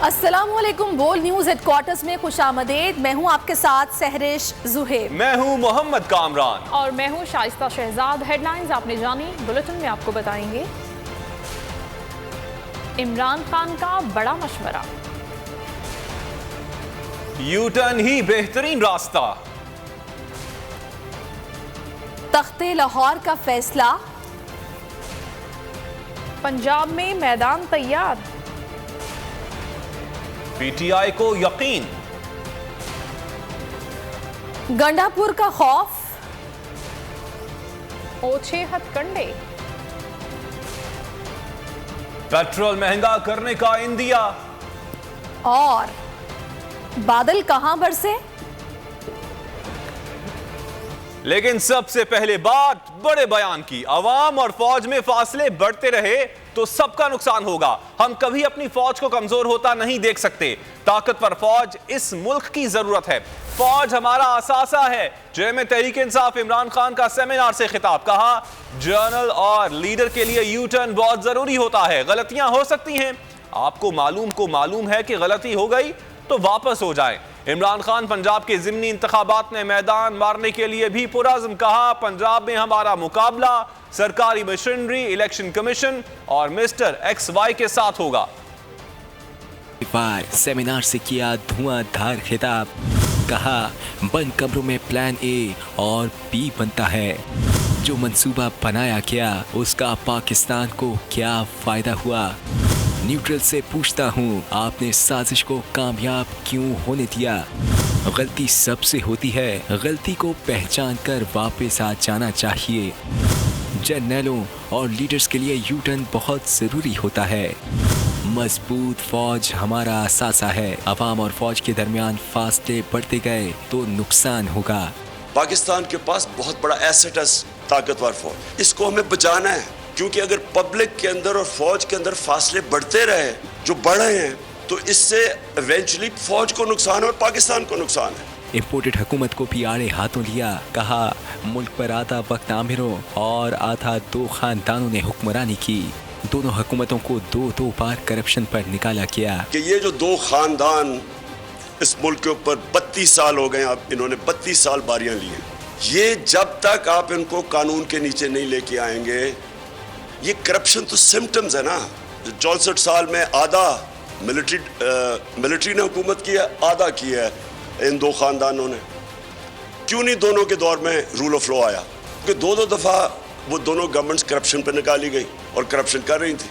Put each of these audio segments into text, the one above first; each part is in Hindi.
अस्सलामुअलैकुम। बोल न्यूज हेडक्वार्टर्स में खुशामदीद। मैं हूं आपके साथ सहरिश जुहेब। मैं हूं मोहम्मद कामरान और मैं हूं शाइस्ता शहजाद। हेडलाइंस आपने जानी, बुलेटिन में आपको बताएंगे। इमरान खान का बड़ा मशवरा, यू टर्न ही बेहतरीन रास्ता, तख्ते लाहौर का फैसला, पंजाब में मैदान तैयार, पीटीआई को यकीन, गंडापुर का खौफ, ओछे हथकंडे, पेट्रोल महंगा करने का इंदिया, और बादल कहां बरसे। लेकिन सबसे पहले बात बड़े बयान की। अवाम और फौज में फासले बढ़ते रहे तो सबका नुकसान होगा। हम कभी अपनी फौज को कमजोर होता नहीं देख सकते। ताकतवर फौज इस मुल्क की जरूरत है। फौज हमारा असासा है। जेएमए तहरीक इंसाफ इमरान खान का सेमिनार से खिताब। कहा, जर्नल और लीडर के लिए यू टर्न बहुत जरूरी होता है। गलतियां हो सकती हैं, आपको मालूम है कि गलती हो गई तो वापस हो जाए। इमरान खान पंजाब के जिमनी इंतखाबात में मैदान मारने के लिए भी पुरज़्म। कहा, पंजाब में हमारा मुकाबला सरकारी मशीनरी, इलेक्शन कमीशन और मिस्टर XY के साथ होगा। सेमिनार से किया धुआंधार खिताब। कहा, बंद कमरों में प्लान ए और बी बनता है। जो मंसूबा बनाया गया उसका पाकिस्तान को क्या फायदा हुआ। न्यूट्रल से पूछता हूँ, आपने साजिश को कामयाब क्यों होने दिया। गलती सबसे होती है, गलती को पहचान कर वापस आ जाना चाहिए। जर्नलों और लीडर्स के लिए यू टर्न बहुत ज़रूरी होता है। मजबूत फौज हमारा असासा है। अवाम और फौज के दरमियान फासले बढ़ते गए तो नुकसान होगा। पाकिस्तान के पास बहुत बड़ा एसेट है, ताकतवर फौज। इसको हमें बचाना है, क्योंकि अगर पब्लिक के अंदर और फौज के अंदर फासले बढ़ते रहे जो बढ़ रहे हैं तो इससे इवेंचुअली फौज को नुकसान और पाकिस्तान को नुकसान है। इम्पोर्टेड हुकूमत को भी आड़े हाथों लिया। कहा, मुल्क पर आधा वक्त आमिरों और आधा दो खानदानों ने हुक्मरानी की। दोनों हुकूमतों को दो बार करप्शन पर निकाला गया। कि ये जो दो खानदान इस मुल्क के ऊपर 32 साल हो गए, अब इन्होंने 32 साल बारियां ली हैं। ये जब तक आप इनको कानून के नीचे नहीं लेके आएंगे, ये करप्शन तो सिम्टम्स है ना। 64 साल में आधा मिलिट्री ने हुकूमत किया, आधा किया है इन दो खानदानों ने। क्यों नहीं दोनों के दौर में रूल ऑफ लॉ आया? क्योंकि दो दफा वो दोनों गवर्नमेंट्स करप्शन पर निकाली गई और करप्शन कर रही थी।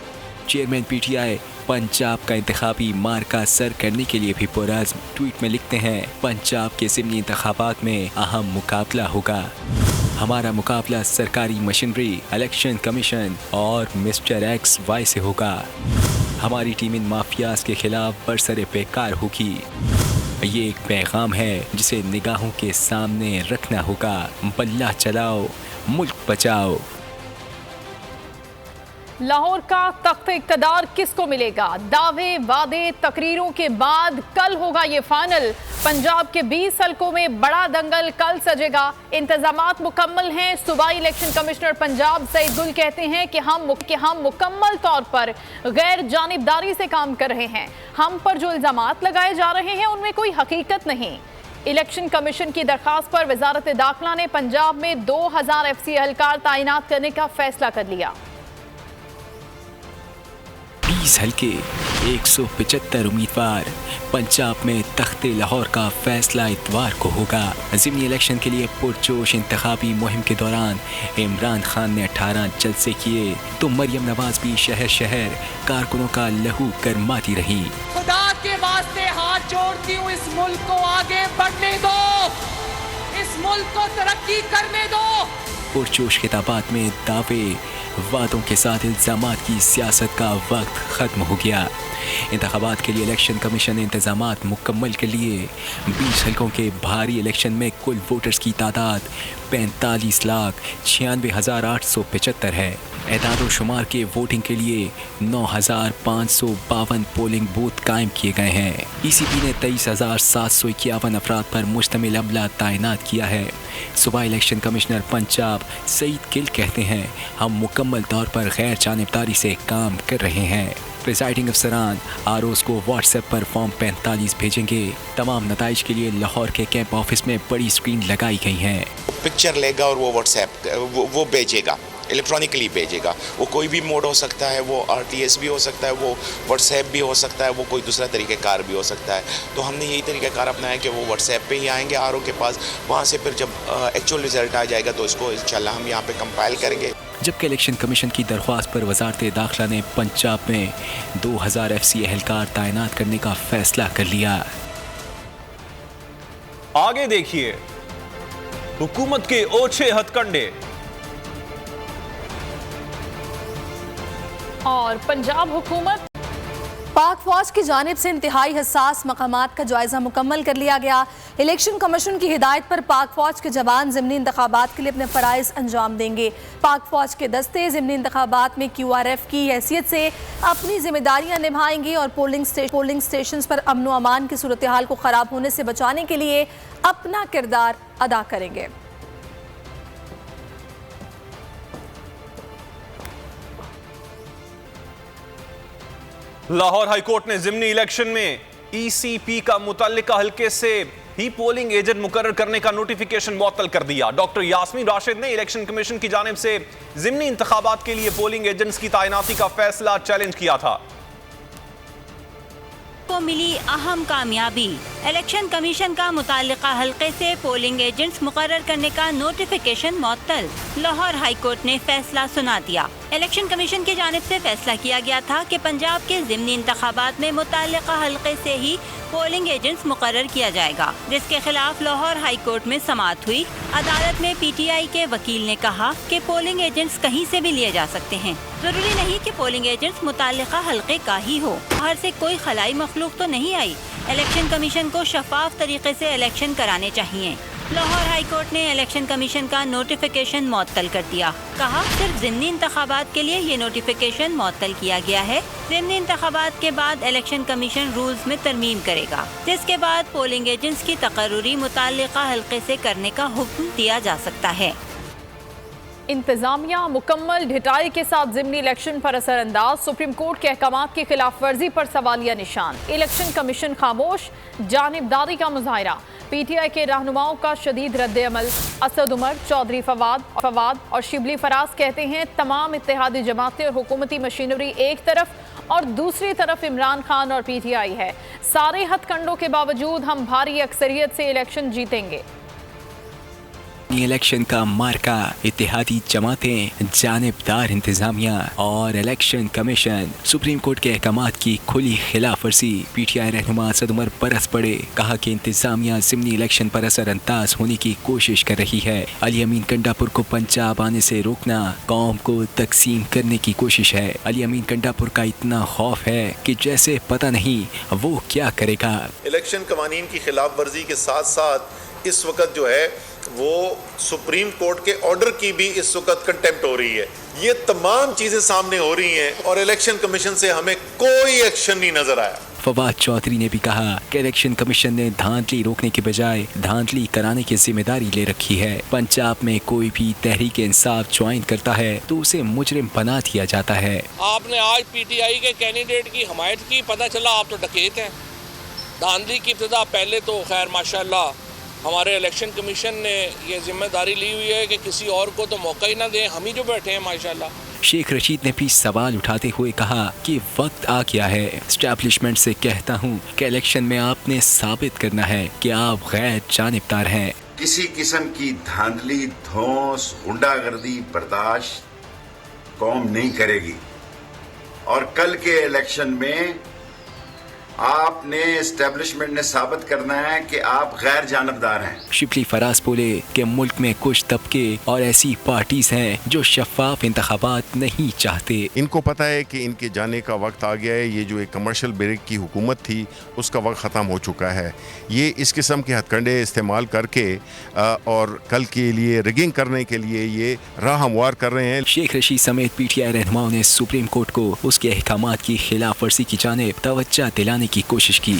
चेयरमैन पीटीआई पंजाब का इंतखाबी मार्का सर करने के लिए भी पुरज़्म। ट्वीट में लिखते हैं, पंजाब के ज़िमनी इंतखाबात में अहम मुकाबला होगा। हमारा मुकाबला सरकारी मशीनरी, इलेक्शन कमीशन और मिस्टर XY से होगा। हमारी टीम इन माफियाज के खिलाफ बरसरे बेकार होगी। ये एक पैगाम है जिसे निगाहों के सामने रखना होगा। बल्ला चलाओ, मुल्क बचाओ। लाहौर का तख्त इक़्तिदार किसको मिलेगा? दावे, वादे, तकरीरों के बाद कल होगा ये फाइनल। पंजाब के 20 हलकों में बड़ा दंगल कल सजेगा। इंतजामात मुकम्मल हैं। सूबाई इलेक्शन कमिश्नर पंजाब सईद गुल कहते हैं कि हम मुकम्मल तौर पर गैर जानिबदारी से काम कर रहे हैं। हम पर जो इल्जामात लगाए जा रहे हैं उनमें कोई हकीकत नहीं। इलेक्शन कमीशन की दरखास्त पर वजारत दाखिला ने पंजाब में 2000 FC एहलकार तैनात करने का फैसला कर लिया। 20 हल्के, 175 उम्मीदवार। पंजाब में तख्ते लाहौर का फैसला इतवार को होगा। ज़िमनी इलेक्शन के लिए पुरजोश इंतखाबी मुहिम के दौरान इमरान खान ने 18 जलसे किए तो मरियम नवाज भी शहर शहर कारकुनों का लहू गरमाती रही। खुदा के वास्ते हाथ जोड़ती हूँ, इस मुल्क को आगे बढ़ने दो, इस मुल्क को तरक्की करने दो। पुरजोश खिताबात में दावे वादों के साथ इल्जामात की सियासत का वक्त ख़त्म हो गया। इंतखाबात के लिए इलेक्शन कमीशन ने इंतजामात मुकम्मल के लिए 20 हलकों के भारी इलेक्शन में कुल वोटर्स की तादाद 45,96,875 है। एदाद व शुमार के वोटिंग के लिए 9,552 पोलिंग बूथ कायम किए गए हैं। ECP ने 23,751 अफराद पर मुश्तमिल अमला तैनात किया है। सूबाई इलेक्शन कमिश्नर पंजाब जनाब सईद किल कहते हैं, हम मुकम्मल तौर पर गैर जानिबदारी से काम कर रहे हैं। प्रिजाइडिंग अफसरान आरओज़ को व्हाट्सएप पर फॉर्म 45 भेजेंगे। तमाम नताइज के लिए लाहौर के कैंप ऑफिस में बड़ी स्क्रीन लगाई गई हैं। पिक्चर लेगा और वो व्हाट्सएप वो भेजेगा, इलेक्ट्रॉनिकली भेजेगा। वो कोई भी मोड हो सकता है, वो RTS भी हो सकता है, वो व्हाट्सएप भी हो सकता है, वो कोई दूसरा तरीक़ाकार भी हो सकता है। तो हमने यही तरीक़ाकार अपनाया कि वो व्हाट्सएप पे ही आएंगे RO के पास। वहाँ से फिर जब एक्चुअल रिज़ल्ट आ जाएगा तो इसको इंशाल्लाह हम यहाँ पे कंपाइल करेंगे। जबकि इलेक्शन कमीशन की दरख्वास्त पर वजारत दाखिला ने पंजाब में 2000 FC एहलकार तैनात करने का फैसला कर लिया। आगे देखिए, हुकूमत के ओछे हथकंडे। और पंजाब हुकूमत पाक फौज की जानिब से इंतहाई हसास मकामात का जायजा मुकम्मल कर लिया गया। इलेक्शन कमीशन की हिदायत पर पाक फौज के जवान ज़िमनी इंतखाबात के लिए अपने फ़राइज़ अंजाम देंगे। पाक फौज के दस्ते ज़िमनी इंतखाबात में QRF की हैसियत से अपनी जिम्मेदारियां निभाएंगे और पोलिंग स्टेशन पर अमन व अमान की सूरत हाल को ख़राब होने से बचाने के लिए अपना किरदार अदा करेंगे। लाहौर हाईकोर्ट ने ज़िमनी इलेक्शन में ECP का मुतल्लिका हल्के से ही पोलिंग एजेंट मुकर्रर करने का नोटिफिकेशन मुअत्तल कर दिया। डॉक्टर यास्मीन राशिद ने इलेक्शन कमीशन की जानिब से ज़िमनी इंतखाबात के लिए पोलिंग एजेंट्स की तैनाती का फैसला चैलेंज किया था। को मिली अहम कामयाबी, इलेक्शन कमीशन का मुताल्लिका हल्के से पोलिंग एजेंट्स मुकर्रर करने का नोटिफिकेशन मुअत्तल। लाहौर हाईकोर्ट ने फैसला सुना दिया। इलेक्शन कमीशन की जानिब से फैसला किया गया था कि पंजाब के ज़िमनी इंतखाबात में मुताल्लिका हल्के से ही पोलिंग एजेंट्स मुकर्रर किया जाएगा, जिसके खिलाफ लाहौर हाईकोर्ट में समाअत हुई। अदालत में PTI के वकील ने कहा कि पोलिंग एजेंट्स कहीं से भी लिए जा सकते हैं, जरूरी नहीं कि पोलिंग एजेंट्स मुताल्लिका हल्के का ही हो। बाहर से कोई खलाई मखलूक तो नहीं आई। इलेक्शन कमीशन को शफाफ तरीके से इलेक्शन कराने चाहिए। लाहौर हाईकोर्ट ने इलेक्शन कमीशन का नोटिफिकेशन मुअत्तल कर दिया। कहा सिर्फ ज़िमनी इंतखाबात के लिए ये नोटिफिकेशन मुअत्तल किया गया है। ज़िमनी इंतखाबात के बाद इलेक्शन कमीशन रूल्स में तरमीम करेगा, जिसके बाद पोलिंग एजेंट्स की तकर्रुरी मुताल्लिका हल्के से करने का हुक्म दिया जा सकता है। इंतजामिया मुकम्मल ढिटाई के साथ ज़िमनी इलेक्शन पर असरअंदाज। सुप्रीम कोर्ट के अहकामात की खिलाफ वर्जी पर सवालिया निशान। इलेक्शन कमीशन खामोश, जानिबदारी का मुजाहिरा। PTI के रहनुमाओं का शदीद रद्द-ए-अमल। असद उमर, चौधरी फवाद और शिबली फराज कहते हैं तमाम इत्तेहादी जमातें और हुकूमती मशीनरी एक तरफ और दूसरी तरफ इमरान खान और PTI है। सारे हथकंडों के बावजूद हम भारी अक्सरियत से इलेक्शन जीतेंगे। इलेक्शन का मार्का इत्तेहादी जमातें, जानिबदार इंतजामिया और इलेक्शन कमीशन। सुप्रीम कोर्ट के अहकामात की खुली खिलाफ वर्जी। PTI रहनुमा असद उमर बरस पड़े, कहा कि इंतजामिया ज़िमनी इलेक्शन पर असरअंदाज होने की कोशिश कर रही है। अली अमीन कंडापुर को पंजाब आने से रोकना कौम को तकसीम करने की कोशिश है। अली अमीन कंडापुर का इतना खौफ है कि जैसे पता नहीं वो क्या करेगा। इलेक्शन कवानीन की खिलाफ वर्जी के साथ साथ इस वक्त जो है वो सुप्रीम कोर्ट के ऑर्डर की भी इस वक्त कंटेम्प्ट हो रही है। ये तमाम चीजें सामने हो रही हैं और इलेक्शन कमीशन से हमें कोई एक्शन नहीं नजर आया। फवाद चौधरी ने भी कहा कि इलेक्शन कमीशन ने धांधली रोकने के बजाय धांधली कराने की जिम्मेदारी ले रखी है। पंजाब में कोई भी तहरीक इंसाफ ज्वाइन करता है तो उसे मुजरिम बना दिया जाता है। आपने आज PTI के कैंडिडेट की हमायत की, पता चला आप तो डकैत हैं। धांधली की इब्तिदा पहले तो खैर माशाल्लाह हमारे इलेक्शन कमीशन ने ये जिम्मेदारी ली हुई है कि किसी और को तो मौका ही ना दें, हम ही जो बैठे हैं माशाल्लाह। शेख रशीद ने भी सवाल उठाते हुए कहा कि वक्त आ गया है। एस्टैब्लिशमेंट से कहता हूँ कि इलेक्शन में आपने साबित करना है कि आप गैर जानिबदार हैं। किसी किस्म की धांधली, धौंस, गुंडागर्दी बर्दाश्त कौम नहीं करेगी और कल के इलेक्शन में आपने एस्टेब्लिशमेंट ने साबित करना है कि आप गैर जानबदार हैं। शिबली फराज बोले कि मुल्क में कुछ तबके और ऐसी पार्टीज हैं जो शफाफ इंतखाबात नहीं चाहते। इनको पता है कि इनके जाने का वक्त आ गया है। ये जो एक कमर्शियल ब्रेक की हुकूमत थी उसका वक्त ख़त्म हो चुका है। ये इस किस्म के हथकंडे इस्तेमाल करके और कल के लिए रिगिंग करने के लिए ये राह हमवार कर रहे हैं। शेख रशीद समेत PTI रहनुमाओं ने सुप्रीम कोर्ट को उसके अहकामात की खिलाफ वर्जी की जानिब तवज्जो दिलाने की कोशिश की।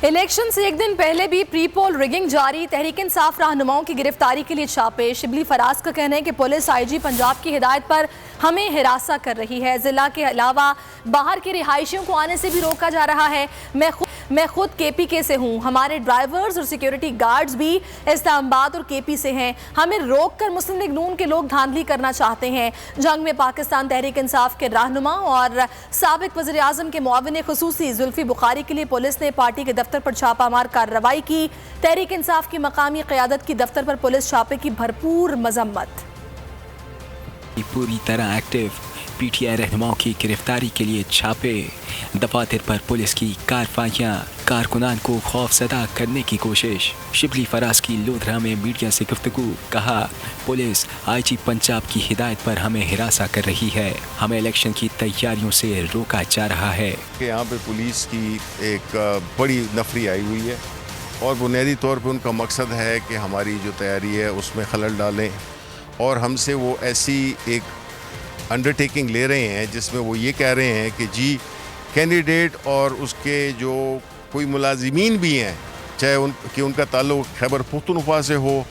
इलेक्शन से एक दिन पहले भी प्री पोल रिगिंग जारी, तहरीक इंसाफ रहनुमाओं की गिरफ्तारी के लिए छापे। शिबली फराज का कहना है कि पुलिस आईजी पंजाब की हिदायत पर हमें हिरासा कर रही है। जिला के अलावा बाहर के रिहायशियों को आने से भी रोका जा रहा है। मैं खुद केपीके से हूँ, हमारे ड्राइवर्स और सिक्योरिटी गार्ड्स भी इस्लामाबाद और केपी से हैं। हमें रोक कर मुस्लिम लीग नून के लोग धांधली करना चाहते हैं। जंग में पाकिस्तान तहरीक इंसाफ के रहनुमा और साबिक वज़ीर आज़म के मुआविन खुसूसी जुल्फी बुखारी के लिए पुलिस ने पार्टी के दफ्तर पर छापामार कार्रवाई की। तहरीक इंसाफ की मकामी क़यादत की दफ्तर पर पुलिस छापे की भरपूर मजम्मत। पूरी तरह एक्टिव पीटीआई रहनुमाओं की गिरफ्तारी के लिए छापे। दफातर पर पुलिस की कार्रवाइयां, कारकुनान को खौफजदा करने की कोशिश। शिबली फराज की लोधरा में मीडिया से गुफ्तगू, कहा पुलिस आईजी पंजाब की हिदायत पर हमें हिरासा कर रही है। हमें इलेक्शन की तैयारियों से रोका जा रहा है। यहाँ पे पुलिस की एक बड़ी नफरी आई हुई है और बुनियादी तौर पे उनका मकसद है कि हमारी जो तैयारी है उसमें खलल डालें और हमसे वो ऐसी एक अंडरटेकिंग ले रहे हैं जिसमें वो ये कह रहे हैं कि जी कैंडिडेट और उसके जो कोई मुलाजिमीन भी हैं, चाहे उनका ताल्लुक खैबर पख्तूनख्वा से हो,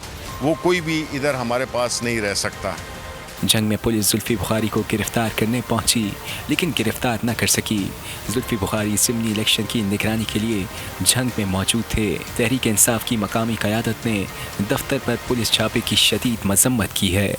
वो कोई भी इधर हमारे पास नहीं रह सकता। जंग में पुलिस जुल्फी बुखारी को गिरफ्तार करने पहुंची लेकिन गिरफ्तार न कर सकी। जुल्फी बुखारी ज़िमनी इलेक्शन की निगरानी के लिए जंग में मौजूद थे। तहरीक इंसाफ की मकामी क़यादत ने दफ्तर पर पुलिस छापे की शदीद मजम्मत की है।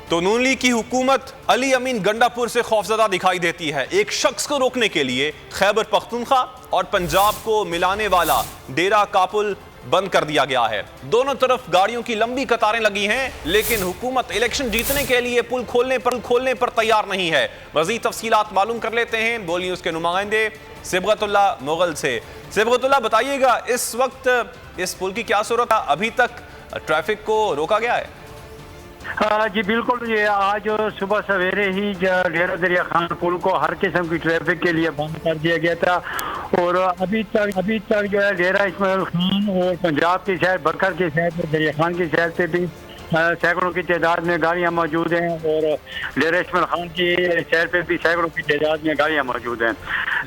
तो नून लीग की हुकूमत अली अमीन गंडापुर से खौफजदा दिखाई देती है। एक शख्स को रोकने के लिए खैबर पख्तूनख्वा और पंजाब को मिलाने वाला डेरा कापुल बंद कर दिया गया है। दोनों तरफ गाड़ियों की लंबी कतारें लगी हैं, लेकिन हुकूमत इलेक्शन जीतने के लिए पुल खोलने पर तैयार नहीं है। मज़ीद तफसीलात मालूम कर लेते हैं बोल न्यूज़ के नुमाइंदे सिबगतुल्ला मुगल से। सिबगतुल्ला, बताइएगा इस वक्त इस पुल की क्या सूरत है? अभी तक ट्रैफिक को रोका गया है? जी बिल्कुल, ये आज सुबह सवेरे ही डेरा दरिया खान पुल को हर किस्म की ट्रैफिक के लिए बंद कर दिया गया था और अभी तक जो है डेरा इस्माइल खान और पंजाब की शहर बरकर की शहर दरिया खान की शहर पे भी सैकड़ों की तादाद में गाड़ियां मौजूद हैं और डेरा इस्माइल खान की शहर पे भी सैकड़ों की तादाद में गाड़ियां मौजूद हैं।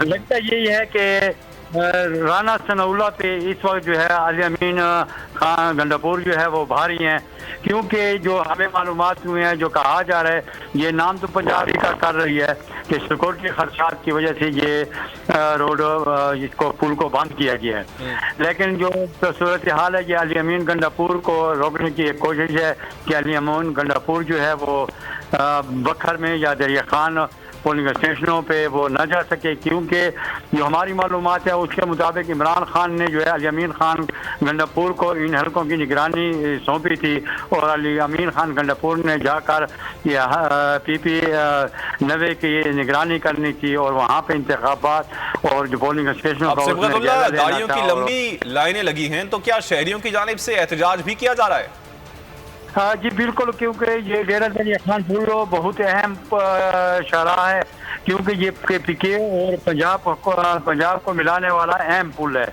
लगता यही है कि राना सनाउल्लाह पे इस वक्त जो है अली अमीन खान गंडापुर जो है वो भारी हैं, क्योंकि जो हमें मालूमात हुए हैं, जो कहा जा रहा है, ये नाम तो पंजाब ही का कर रही है कि सिक्योरिटी खर्चात की वजह से ये रोड इसको पुल को बंद किया गया है। लेकिन जो सूरत हाल है कि अली अमीन गंडापुर को रोकने की एक कोशिश है कि अली अमीन गंडापुर जो है वो बखर में या दरिया खान पोलिंग स्टेशनों पे वो न जा सके, क्योंकि जो हमारी मालूमात है उसके मुताबिक इमरान खान ने जो है अली अमीन खान गंडापुर को इन हलकों की निगरानी सौंपी थी और अली अमीन खान गंडापुर ने जाकर PP 90 की निगरानी करनी थी और वहाँ पे इंतखाबात और जो पोलिंग स्टेशनों का गाड़ियों की लंबी लाइनें लगी हैं, तो क्या शहरियों की जानिब से एहतजाज भी किया जा रहा है? हाँ जी बिल्कुल, क्योंकि ये डेरा दरिया खान पुल बहुत अहम शहरा है, क्योंकि ये केपीके और पंजाब को मिलाने वाला अहम पुल है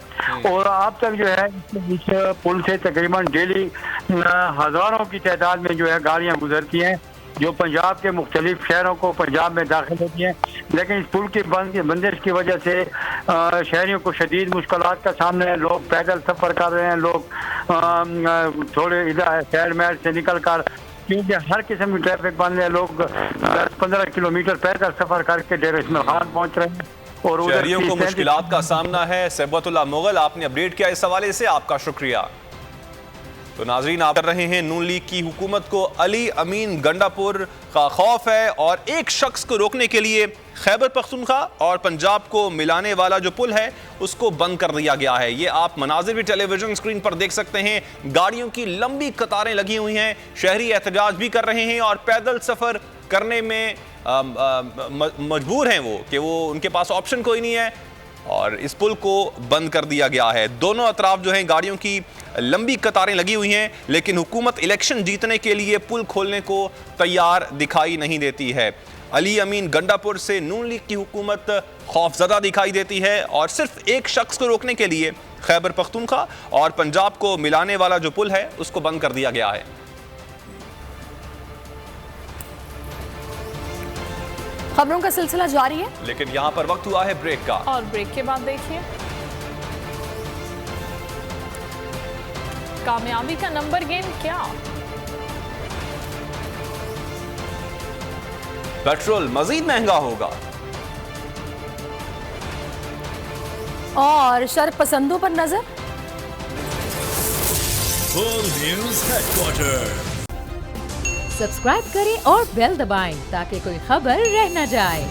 और अब तक जो है इस पुल से तकरीबन डेली हज़ारों की तादाद में जो है गाड़ियाँ गुजरती हैं जो पंजाब के मुख्तलिफ शहरों को पंजाब में दाखिल होती हैं। लेकिन इस पुल की बंदिश की वजह से शहरियों को शदीद मुश्किलात का सामना है। लोग पैदल सफ़र कर रहे हैं, लोग थोड़े इधर शहर महल से निकल कर, क्योंकि हर किस्म की ट्रैफिक बंद है, लोग 10-15 किलोमीटर पैदल सफ़र करके डेरा इस्माइल खान पहुँच रहे हैं और शहरियों को मुश्किलात का सामना है। सिबगतुल्ला मुगल, आपने अपडेट किया इस हवाले से, आपका शुक्रिया। तो नाजरीन, आप कर रहे हैं नून लीग की हुकूमत को अली अमीन गंडापुर का खौफ है और एक शख्स को रोकने के लिए खैबर पख्तूनख्वा और पंजाब को मिलाने वाला जो पुल है उसको बंद कर दिया गया है। ये आप मनाजिर भी टेलीविजन स्क्रीन पर देख सकते हैं। गाड़ियों की लंबी कतारें लगी हुई हैं, शहरी एहतजाज भी कर रहे हैं और पैदल सफ़र करने में मजबूर हैं वो कि वो उनके पास ऑप्शन कोई नहीं है और इस पुल को बंद कर दिया गया है। दोनों अतराफ जो हैं गाड़ियों की लंबी कतारें लगी हुई हैं, लेकिन हुकूमत इलेक्शन जीतने के लिए पुल खोलने को तैयार दिखाई नहीं देती है। अली अमीन गंडापुर से नून लीग की हुकूमत खौफजदा दिखाई देती है और सिर्फ एक शख्स को रोकने के लिए खैबर पख्तूनख्वा और पंजाब को मिलाने वाला जो पुल है उसको बंद कर दिया गया है। खबरों का सिलसिला जारी है, लेकिन यहाँ पर वक्त हुआ है ब्रेक का। और ब्रेक के बाद देखिए कामयाबी का नंबर गेम क्या? पेट्रोल मजीद महंगा होगा और शर्क पसंदों पर नजर। Full news headquarter. सब्सक्राइब करें और बेल दबाएं ताकि कोई खबर रह न जाए।